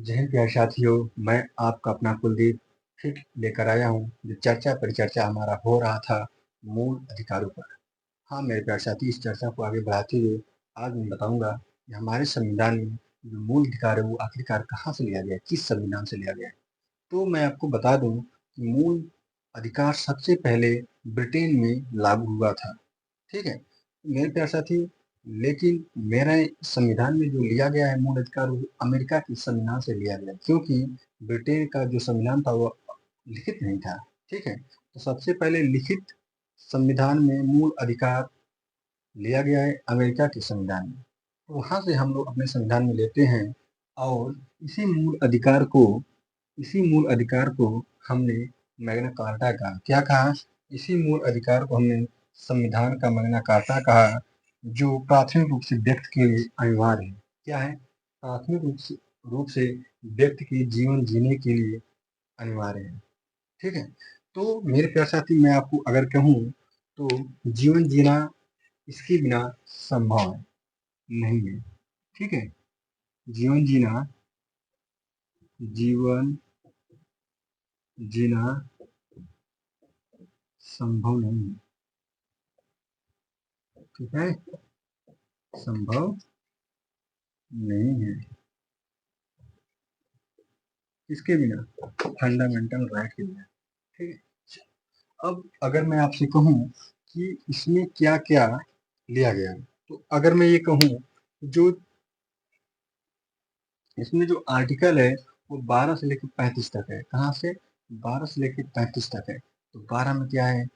जय हिंद प्यारे साथियों, मैं आपका अपना कुलदीप फिर लेकर आया हूँ। जो चर्चा परिचर्चा हमारा हो रहा था मूल अधिकारों पर। हाँ मेरे प्यारे साथी, इस चर्चा को आगे बढ़ाते हुए आज मैं बताऊंगा कि हमारे संविधान में जो मूल अधिकार है वो आखिरकार कहाँ से लिया गया है, किस संविधान से लिया गया है। तो मैं आपको बता दूं कि मूल अधिकार सबसे पहले ब्रिटेन में लागू हुआ था। ठीक है मेरे प्यारे साथी, लेकिन मेरे संविधान में जो लिया गया है मूल अधिकार वो अमेरिका के संविधान से लिया गया, क्योंकि ब्रिटेन का जो संविधान था वो लिखित नहीं था। ठीक है, तो सबसे पहले लिखित संविधान में मूल अधिकार लिया गया है अमेरिका के संविधान में। तो वहां से हम लोग अपने संविधान में लेते हैं और इसी मूल अधिकार को इसी मूल अधिकार को हमने मैग्ना कार्टा का क्या कहा, इसी मूल अधिकार को हमने संविधान का मैग्ना कार्टा कहा, जो प्राथमिक रूप से व्यक्ति के लिए अनिवार्य है। क्या है? प्राथमिक रूप से व्यक्ति के जीवन जीने के लिए अनिवार्य है। ठीक है, तो मेरे प्यारे साथी, मैं आपको अगर कहूँ तो जीवन जीना इसके बिना संभव नहीं है। ठीक है, जीवन जीना जीवन जीना संभव नहीं है। ठीक है, संभव नहीं है इसके बिना, फंडामेंटल राइट के बिना। ठीक है, अब अगर मैं आपसे कहूँ कि इसमें क्या क्या लिया गया है, तो अगर मैं ये कहूँ जो इसमें जो आर्टिकल है वो 12 से लेकर 35 तक है। कहाँ से? 12 से लेकर 35 तक है। तो 12 में क्या है,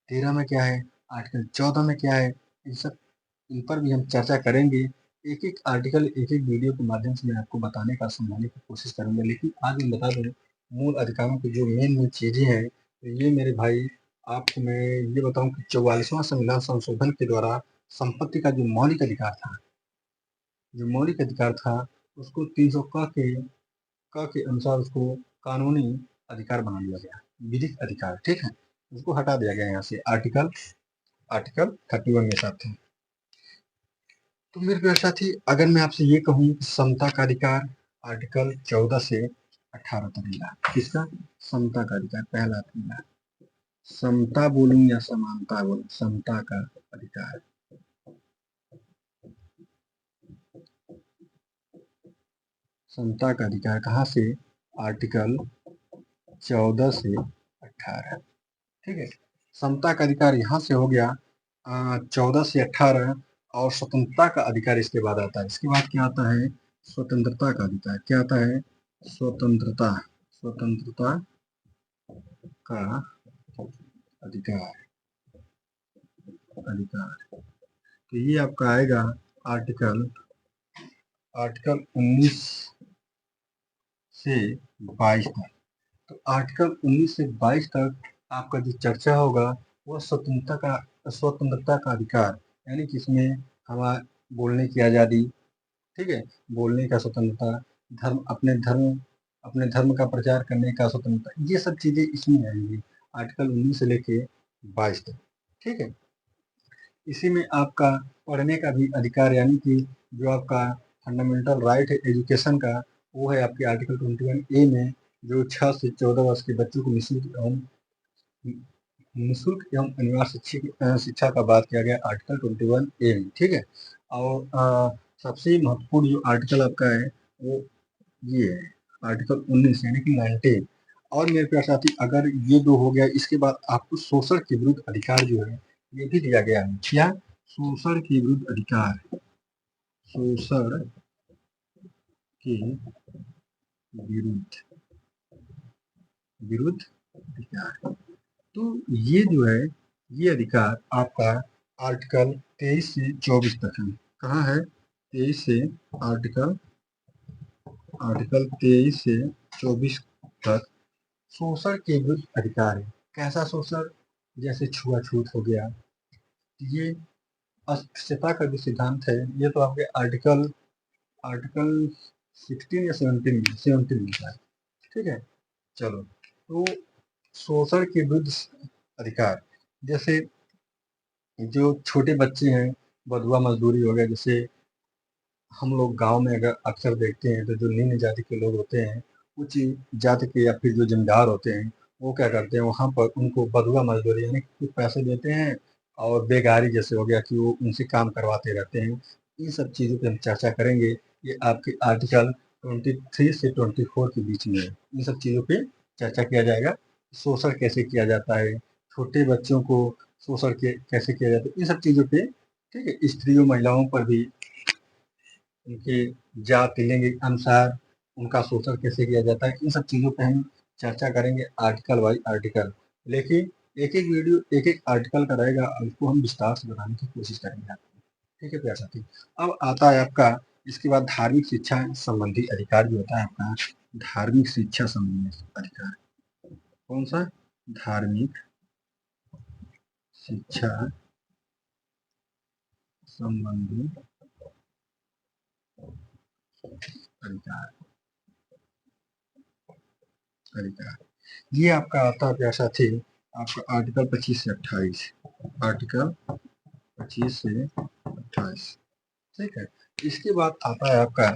13 में क्या है, आर्टिकल 14 में क्या है, इन पर भी हम चर्चा करेंगे। एक एक आर्टिकल एक एक वीडियो के माध्यम से मैं आपको बताने का समझाने की कोशिश करूंगा, लेकिन आज मैं बता दूं मूल अधिकारों की जो मेन मेन चीजें हैं। तो ये मेरे भाई, आपको मैं ये बताऊं कि 44वां संविधान संशोधन के द्वारा संपत्ति का जो मौलिक अधिकार था, उसको 300 के अनुसार उसको कानूनी अधिकार बना दिया गया, विधिक अधिकार। ठीक है, उसको हटा दिया गया यहाँ से आर्टिकल आर्टिकल 31 के साथ है। तो मेरे प्यारे साथी, अगर मैं आपसे ये कहूँ कि समता का अधिकार आर्टिकल 14 से 18 तक मिला। किसका? समता का अधिकार पहला मिला। समता बोलूं या समानता बोलूं, समता का अधिकार। समता का अधिकार कहाँ से? आर्टिकल 14 से 18। ठीक है, समता का अधिकार यहाँ से हो गया 14 से 18। और स्वतंत्रता का अधिकार इसके बाद आता है। इसके बाद क्या आता है? स्वतंत्रता का अधिकार। क्या आता है? स्वतंत्रता स्वतंत्रता का अधिकार अधिकार। तो ये आपका आएगा आर्टिकल आर्टिकल 19 से 22 तक। तो आर्टिकल 19 से 22 तक आपका जो चर्चा होगा वह स्वतंत्रता का अधिकार, यानी कि इसमें हमारा बोलने की आज़ादी। ठीक है, बोलने का स्वतंत्रता, अपने धर्म का प्रचार करने का स्वतंत्रता, ये सब चीजें इसमें आएंगी आर्टिकल 19 से लेके 22 तक। ठीक है, इसी में आपका पढ़ने का भी अधिकार, यानी कि जो आपका फंडामेंटल राइट है एजुकेशन का, वो है आपके आर्टिकल 21A में, जो 6 से 14 वर्ष के बच्चों को निःशुल्क एवं अनिवार्य शिक्षा का बात किया गया आर्टिकल 21A में। ठीक है, और सबसे महत्वपूर्ण जो आर्टिकल आपका है वो ये है आर्टिकल 19 यानी कि 19। और मेरे प्यारे साथी, अगर ये दो हो गया, इसके बाद आपको शोषण के विरुद्ध अधिकार जो है ये भी दिया गया है। क्या? शोषण के विरुद्ध अधिकार। शोषण के विरुद्ध विरुद्ध अधिकार। तो ये जो है, ये अधिकार आपका आर्टिकल 23 से 24 तक है। कहाँ है? 23 से आर्टिकल आर्टिकल 23 से 24 तक शोषण के विरुद्ध अधिकार है। कैसा शोषण? जैसे छुआछूत हो गया। ये अस्पृश्यता का जो सिद्धांत है, ये तो आपके आर्टिकल आर्टिकल 16 या 17 में है। ठीक है, चलो। तो शोषण के विरुद्ध अधिकार, जैसे जो छोटे बच्चे हैं, बधुआ मजदूरी हो गया, जैसे हम लोग गांव में अगर अक्सर देखते हैं तो जो निम्न जाति के लोग होते हैं, उच्च जाति के या फिर जो जमींदार होते हैं, वो क्या करते हैं, वहाँ पर उनको बदुआ मजदूरी यानी कुछ पैसे देते हैं और बेगारी जैसे हो गया कि वो उनसे काम करवाते रहते हैं। इन सब चीज़ों पे हम चर्चा करेंगे। ये आपके आर्टिकल 23 से 24 के बीच में है। इन सब चीज़ों पे चर्चा किया जाएगा। शोषण कैसे किया जाता है, छोटे बच्चों को शोषण कैसे किया जाता है, इन सब चीज़ों पे, ठीक है। स्त्रियों महिलाओं पर भी उनके जाति लिंग के अनुसार उनका शोषण कैसे किया जाता है, इन सब चीज़ों पे हम चर्चा करेंगे आर्टिकल वाइज आर्टिकल। लेकिन एक-एक वीडियो एक-एक आर्टिकल का रहेगा और उसको हम विस्तार से बताने की कोशिश करेंगे आपको। ठीक है प्यारे साथी। अब आता है आपका इसके बाद धार्मिक शिक्षा संबंधी अधिकार जो होता है आपका, धार्मिक शिक्षा संबंधी अधिकार। कौन सा? धार्मिक शिक्षा संबंधी अधिकार। अधिकार ये आपका आता है प्यारे साथी, आपका आर्टिकल 25 से 28। आर्टिकल 25 से 28, ठीक है। इसके बाद आता है आपका,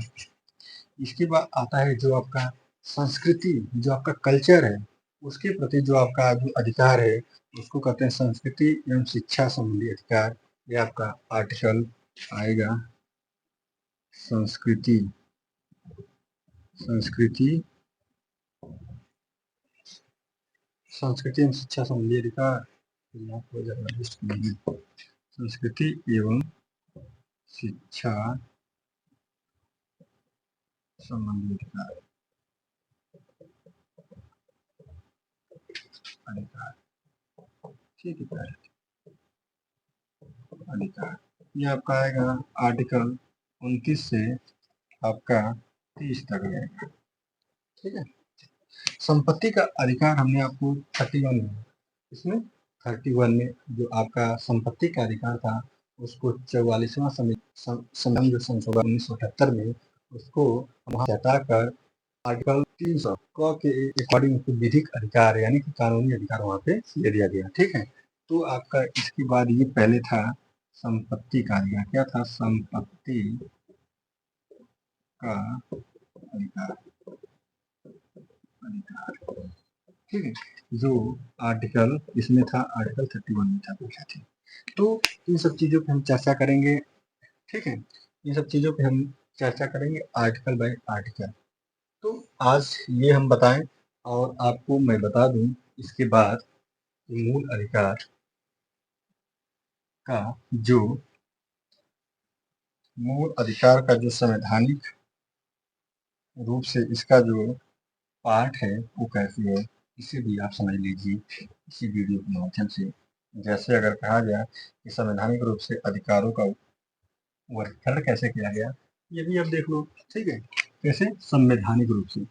इसके बाद आता है जो आपका संस्कृति, जो आपका कल्चर है, उसके प्रति जो आपका जो अधिकार है, उसको कहते हैं संस्कृति एवं शिक्षा संबंधी अधिकार। ये आपका आर्टिकल आएगा संस्कृति, संस्कृति, संस्कृति एवं शिक्षा संबंधी अधिकार। आपको ज़रा लिस्ट में संस्कृति एवं शिक्षा संबंधी अधिकार, अधिकार, ठीक है। अधिकार ये आपका आएगा आर्टिकल 29 से आपका 30 तक रहेगा, ठीक है। संपत्ति का अधिकार हमने आपको 31 में, इसमें 31 में जो आपका संपत्ति का अधिकार था, उसको 44वां संविधान जो संशोधन 1978 में, उसको वहाँ हटाकर आर्टिकल 300 क के अकॉर्डिंग उसको विधिक अधिकार यानी कि कानूनी अधिकार वहाँ पे दे दिया गया, ठीक है। तो आपका इसके बाद ये पहले था संपत्ति का अधिकार। क्या था? संपत्ति का अधिकार, अधिकार, ठीक है। जो आर्टिकल इसमें था, आर्टिकल 31 में था पूछा थी। तो इन सब चीज़ों पे हम चर्चा करेंगे, ठीक है। इन सब चीज़ों पे हम चर्चा करेंगे आर्टिकल बाय आर्टिकल। तो आज ये हम बताएं और आपको मैं बता दूं इसके बाद मूल अधिकार का जो मूल अधिकार का जो संवैधानिक रूप से इसका जो पार्ट है वो कैसे है, इसे भी आप समझ लीजिए इसी वीडियो के माध्यम से। जैसे अगर कहा जाए कि संवैधानिक रूप से अधिकारों का वर्गीकरण कैसे किया गया, ये भी आप देख लो, ठीक है। कैसे? संवैधानिक रूप से,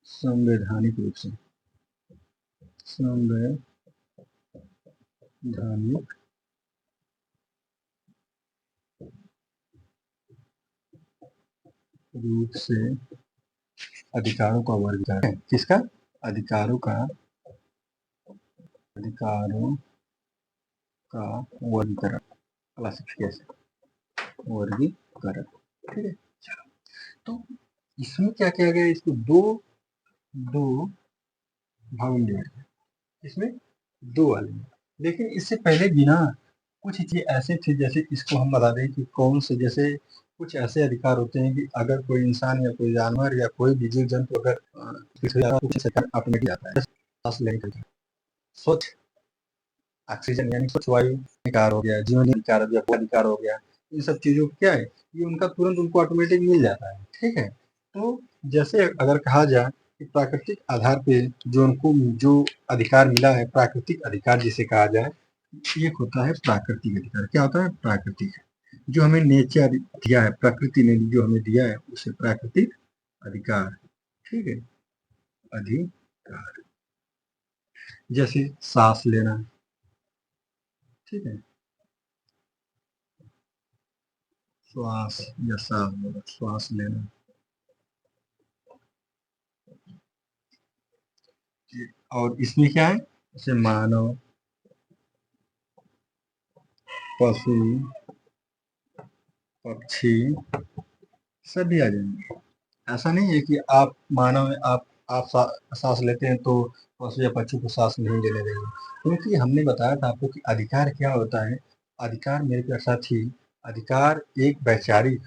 संवैधानिक रूप से, संवैधानिक रूप से अधिकारों का वर्गीकरण किसका? अधिकारों का, अधिकारों का वर्गीकरण, क्लासिफिकेशन, वर्गीकरण, ठीक है। चलो, तो इसमें क्या किया गया, इसको दो दो भागों में डिवाइड किया। इसमें दो वाले में, लेकिन इससे पहले भी ना कुछ चीज ऐसे थे, जैसे इसको हम बता दें कि कौन से, जैसे कुछ ऐसे अधिकार होते हैं कि अगर कोई इंसान या कोई जानवर या कोई भी जीव जंतु अगर ऑटोमेटिक आता है, सांस लेने का, स्वच्छ ऑक्सीजन यानी स्वच्छ वायु अधिकार हो गया, जीवन अधिकार हो गया, भू अधिकार हो गया, इन सब चीजों को क्या है, ये उनका तुरंत उनको ऑटोमेटिक मिल जाता है, ठीक है। तो जैसे अगर कहा जाए कि प्राकृतिक आधार पे जो उनको जो अधिकार मिला है, प्राकृतिक अधिकार जिसे कहा जाए, एक होता है प्राकृतिक अधिकार। क्या होता है? प्राकृतिक, जो हमें नेचर दिया है, प्रकृति ने जो हमें दिया है, उसे प्राकृतिक अधिकार, ठीक है। अधिकार जैसे सांस लेना, ठीक है, श्वास या सांस, श्वास लेना, और इसमें क्या है, जैसे मानव, पशु, पक्षी, सभी आ जाएंगे। ऐसा नहीं है कि आप मानव आप सांस लेते हैं तो पशु या पक्षी को सांस नहीं लेने देंगे, क्योंकि हमने बताया था आपको कि अधिकार क्या होता है। अधिकार मेरे प्यारे साथी, अधिकार एक वैचारिक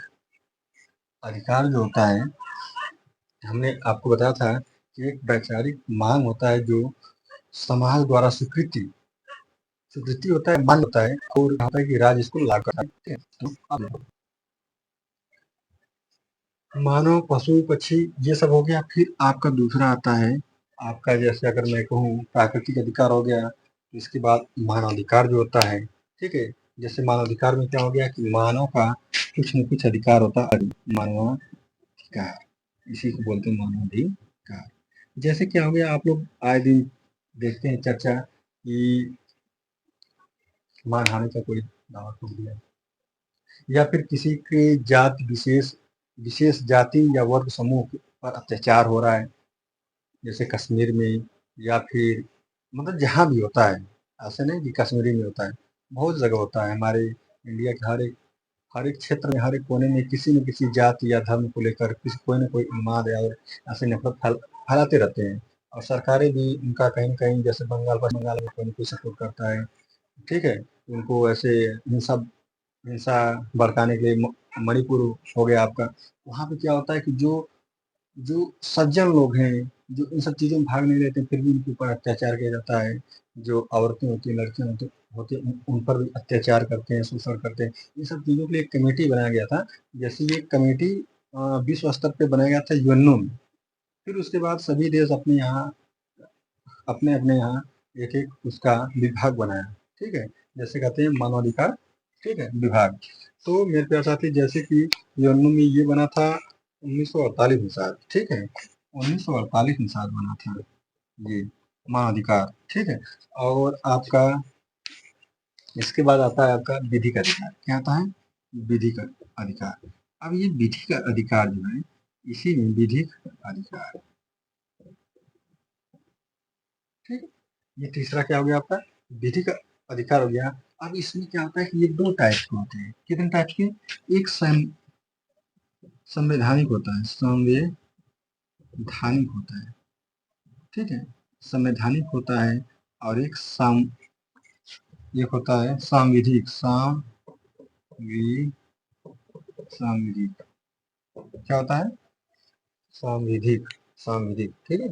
अधिकार जो होता है, हमने आपको बताया था कि एक वैचारिक मांग होता है जो समाज द्वारा स्वीकृति स्वीकृति होता है, मान्य होता है, और होता है कि राज्य इसको लागू करता है। ठीक है? तो अब मानव, पशु, पक्षी ये सब हो गया। फिर आपका दूसरा आता है, आपका जैसे अगर मैं कहूँ प्राकृतिक अधिकार हो गया, तो इसके बाद मानवाधिकार जो होता है। ठीक है? जैसे मानवाधिकार में क्या हो गया कि मानव का कुछ न कुछ अधिकार होता है, मानवाधिकार, इसी को बोलते हैं मानवाधिकार। जैसे क्या हो गया, आप लोग आए दिन देखते हैं चर्चा कि मानहानि का कोई दावा ठोक दिया, या फिर किसी के जाति विशेष विशेष जाति या वर्ग समूह पर अत्याचार हो रहा है, जैसे कश्मीर में, या फिर मतलब जहाँ भी होता है। ऐसे नहीं कि कश्मीरी में होता है, बहुत जगह होता है। हमारे इंडिया के हर एक क्षेत्र में, हर एक कोने में किसी न किसी जाति या धर्म को लेकर किसी कोई न कोई उन्माद या और ऐसे नफरत फैलाते रहते हैं, और सरकारें भी उनका कहीं न कहीं, जैसे बंगाल, पश्चिम बंगाल में कोई न कोई सपोर्ट करता है। ठीक है? उनको ऐसे हिंसा हिंसा भड़काने के लिए मणिपुर हो गया आपका, वहाँ पे क्या होता है कि जो जो सज्जन लोग हैं, जो इन सब चीज़ों में भाग नहीं लेते, फिर भी उनके ऊपर अत्याचार किया जाता है। जो औरतें होती हैं, लड़कियाँ होती हैं, उन पर भी अत्याचार करते हैं, शोषण करते हैं। इन सब चीज़ों के लिए एक कमेटी बनाया गया था। जैसे ये कमेटी विश्व स्तर पे बनाया गया था यूएनओ में। फिर उसके बाद सभी देश अपने-अपने यहाँ एक-एक उसका विभाग बनाया। ठीक है? जैसे कहते हैं मानवाधिकार, ठीक है, विभाग। तो मेरे प्यारे साथी, जैसे कि यूएनओ में ये बना था 1948 में शायद, ठीक है? 1948 में शायद बना था ये मानवाधिकार, ठीक है? और आपका इसके बाद आता है आपका विधिक अधिकार। क्या आता है? विधिक अधिकार। अब ये विधिक अधिकार जो है, इसी में विधिक अधिकार, ठीक है? ये तीसरा क्या हो गया आपका? विधिक अधिकार हो गया। अब इसमें क्या होता है कि ये 2 टाइप के होते हैं। कितने टाइप के? एक संवैधानिक होता है, संवैधानिक होता है, ठीक है? संवैधानिक होता है, और एक होता है सांविधिक, सांविधिक। क्या होता है? सांविधिक, सांविधिक, ठीक है?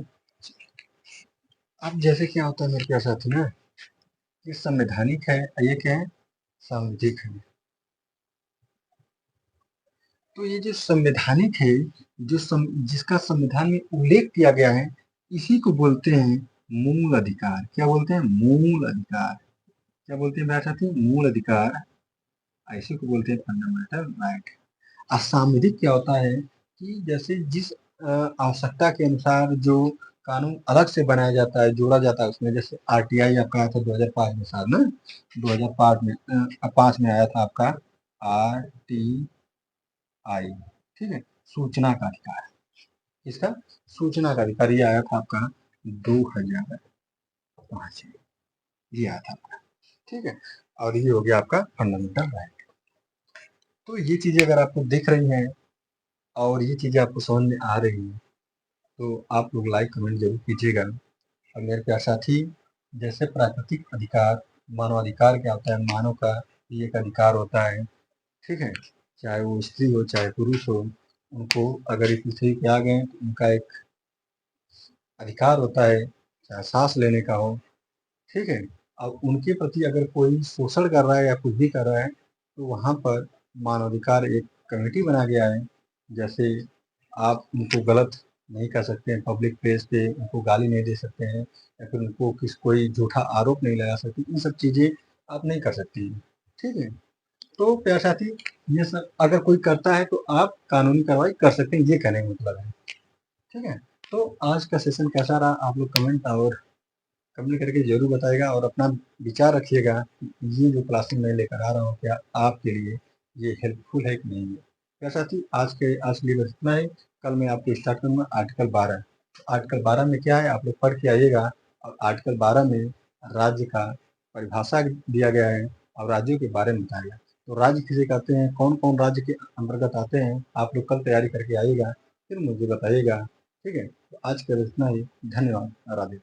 अब जैसे क्या होता है मेरे प्यारे साथी ना, ये संवैधानिक है, ये क्या है? सांविधिक है। तो ये जो संवैधानिक है, जिसका संविधान में उल्लेख किया गया है, इसी को बोलते हैं मूल अधिकार। क्या बोलते हैं? मूल अधिकार। क्या बोलते हैं मेरे साथी? मूल अधिकार। इसी को बोलते हैं फंडामेंटल राइट। असांविधिक क्या होता है कि जैसे जिस आवश्यकता के अनुसार जो कानून अलग से बनाया जाता है, जोड़ा जाता है उसमें, जैसे आरटीआई आपका आया था 2005 में शायद ना, 2005 में 5 में आया था आपका आरटीआई, ठीक है? सूचना का अधिकार। इसका सूचना का अधिकार ये आया था आपका 2005 में, ये आया था आपका, ठीक है? और ये हो गया आपका फंडामेंटल राइट। तो ये चीजें अगर आपको दिख रही हैं और ये चीजें आपको समझ में आ रही हैं, तो आप लोग लाइक कमेंट जरूर कीजिएगा। और मेरे प्यारे साथी, जैसे प्राकृतिक अधिकार, मानवाधिकार क्या होता है? मानव का ये एक अधिकार होता है, ठीक है? चाहे वो स्त्री हो चाहे पुरुष हो, उनको अगर इस पृथ्वी पे आ गए तो उनका एक अधिकार होता है, चाहे सांस लेने का हो, ठीक है? अब उनके प्रति अगर कोई शोषण कर रहा है या कुछ भी कर रहा है, तो वहाँ पर मानवाधिकार एक कमेटी बनाया गया है। जैसे आप उनको गलत नहीं कर सकते हैं, पब्लिक प्लेस पे उनको गाली नहीं दे सकते हैं, या फिर उनको कोई झूठा आरोप नहीं लगा सकते। इन सब चीज़ें आप नहीं कर सकती हैं, ठीक है? तो प्यारे साथी, ये सब अगर कोई करता है तो आप कानूनी कार्रवाई कर सकते हैं, ये कहने का मतलब है, ठीक है? तो आज का सेशन कैसा रहा, आप लोग कमेंट करके ज़रूर बताइएगा, और अपना विचार रखिएगा कि ये जो क्लासेस मैं लेकर आ रहा हूँ, क्या आपके लिए ये हेल्पफुल है कि नहीं है। क्या साथी, आज के लिए बस इतना ही। कल मैं आपको स्टार्ट करूँगा आर्टिकल 12। आर्टिकल 12 में क्या है, आप लोग पढ़ के आइएगा। और आर्टिकल 12 में राज्य का परिभाषा दिया गया है और राज्यों के बारे में बताया गया। तो राज्य किसे कहते हैं, कौन कौन राज्य के अंतर्गत आते हैं, आप लोग कल तैयारी करके आइएगा, फिर मुझे बताइएगा। ठीक है, तो आज के लिए इतना ही। धन्यवाद। राधे।